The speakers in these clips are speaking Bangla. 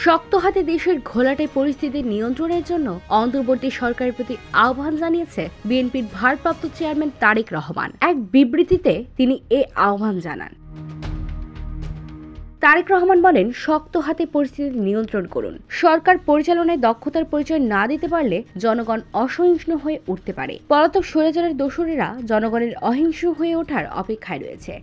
শক্ত হাতে দেশের ঘোলাটে পরিস্থিতি নিয়ন্ত্রণের জন্য অন্তর্বর্তী সরকারের প্রতি আহ্বান জানিয়েছে বিএনপির ভারপ্রাপ্ত চেয়ারম্যান তারেক রহমান। এক বিবৃতিতে তিনি এ আহ্বান জানান। তারেক রহমান বলেন, শক্ত হাতে পরিস্থিতি নিয়ন্ত্রণ করুন। সরকার পরিচালনায় দক্ষতার পরিচয় না দিতে পারলে জনগণ অসহিষ্ণু হয়ে উঠতে পারে। পলাতক স্বৈরাচারের দোসরেরা জনগণের অহিংস হয়ে ওঠার অপেক্ষায় রয়েছে।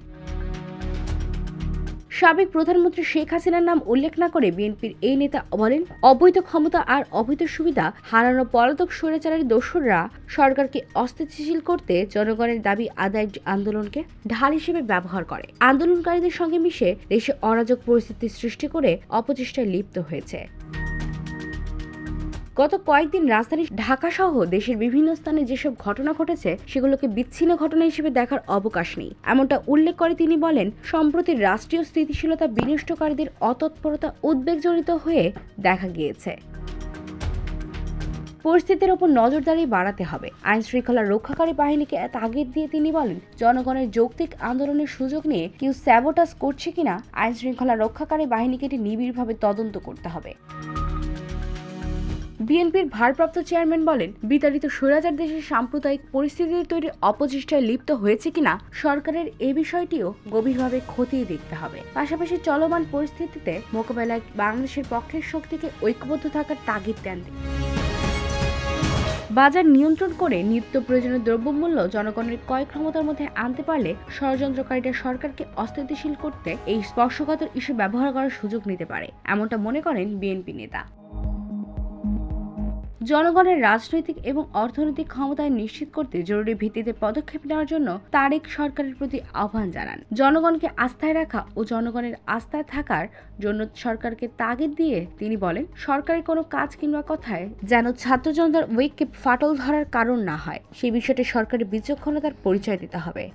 সাবেক প্রধানমন্ত্রী শেখ হাসিনার নাম উল্লেখ না করে বিএনপির এই নেতা বলেন, অবৈধ ক্ষমতা আর অবৈধ সুবিধা হারানো পলাতক স্বৈরাচারের দোসররা সরকারকে অস্থিতিশীল করতে জনগণের দাবি আদায়ের আন্দোলনকে ঢাল হিসেবে ব্যবহার করে। আন্দোলনকারীদের সঙ্গে মিশে দেশে অরাজক পরিস্থিতি সৃষ্টি করে অপচেষ্টায় লিপ্ত হয়েছে। গত কয়েকদিন রাজধানী ঢাকা সহ দেশের বিভিন্ন স্থানে যেসব ঘটনা ঘটেছে সেগুলোকে বিচ্ছিন্ন ঘটনা হিসেবে দেখার অবকাশ নেই, এমনটা উল্লেখ করে তিনি বলেন, সম্প্রতি রাষ্ট্রীয় স্থিতিশীলতা বিনষ্টকারীদের অতৎপরতা উদ্বেগজনিত হয়ে দেখা গিয়েছে। পরিস্থিতির ওপর নজরদারি বাড়াতে হবে। আইন শৃঙ্খলা রক্ষাকারী বাহিনীকে তাগিদ দিয়ে তিনি বলেন, জনগণের যৌক্তিক আন্দোলনের সুযোগ নিয়ে কেউ স্যাবোটাজ করছে কিনা আইন শৃঙ্খলা রক্ষাকারী বাহিনীকে এটি নিবিড়ভাবে তদন্ত করতে হবে। বিএনপির ভারপ্রাপ্ত চেয়ারম্যান বলেন, বিতাড়িত স্বৈরাচার দেশের সাম্প্রদায়িক পরিস্থিতি তৈরির অপচেষ্টায় লিপ্ত হয়েছে কিনা সরকারের এই বিষয়টিও গভীরভাবে খতিয়ে দেখতে হবে। পাশাপাশি চলমান পরিস্থিতিতে মোকাবেলায় বাংলাদেশের পক্ষের শক্তিকে ঐক্যবদ্ধ থাকার তাগিদ দেন। বাজার নিয়ন্ত্রণ করে নিত্য প্রয়োজনীয় দ্রব্যমূল্য জনগণের ক্রয় ক্ষমতার মধ্যে আনতে পারলে ষড়যন্ত্রকারীরা সরকারকে অস্থিতিশীল করতে এই স্পর্শকাতর ইস্যু ব্যবহার করার সুযোগ নিতে পারে, এমনটা মনে করেন বিএনপি নেতা। জনগণের রাজনৈতিক এবং অর্থনৈতিক ক্ষমতায় নিশ্চিত করতে জরুরি ভিত্তিতে পদক্ষেপ নেওয়ার জন্য তারেক সরকারের প্রতি আহ্বান জানান। জনগণকে আস্থায় রাখা ও জনগণের আস্থায় থাকার জন্য সরকারকে তাগিদ দিয়ে তিনি বলেন, সরকারের কোনো কাজ কিংবা কথায় যেন ছাত্র জনতার ঐক্যে ফাটল ধরার কারণ না হয়, সেই বিষয়টি সরকারের বিচক্ষণতার পরিচয় দিতে হবে।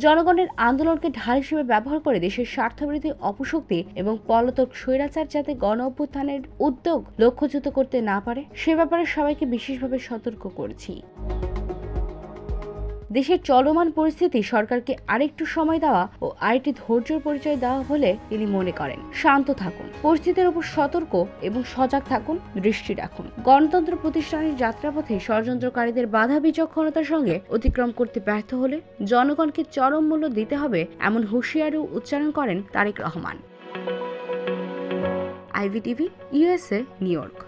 জনগণের আন্দোলনকে ঢাল হিসেবে ব্যবহার করে দেশের স্বার্থবিরোধী অপশক্তি এবং পলাতক স্বৈরাচার যাতে গণ অভ্যুত্থানের উদ্যোগ লক্ষ্যচ্যুত করতে না পারে সে ব্যাপারে সবাইকে বিশেষভাবে সতর্ক করেছি। দেশের চলমান পরিস্থিতি সরকারকে আরেকটু সময় দেওয়া ও আরেকটি ধৈর্যের পরিচয় দেওয়া বলে তিনি মনে করেন। শান্ত থাকুন, পরিস্থিতির উপর সতর্ক এবং সজাগ থাকুন, দৃষ্টি রাখুন। গণতন্ত্র প্রতিষ্ঠানের যাত্রাপথে ষড়যন্ত্রকারীদের বাধা বিচক্ষণতার সঙ্গে অতিক্রম করতে ব্যর্থ হলে জনগণকে চরম মূল্য দিতে হবে, এমন হুঁশিয়ারিও উচ্চারণ করেন Tarique Rahman. IVTV, USA, New York.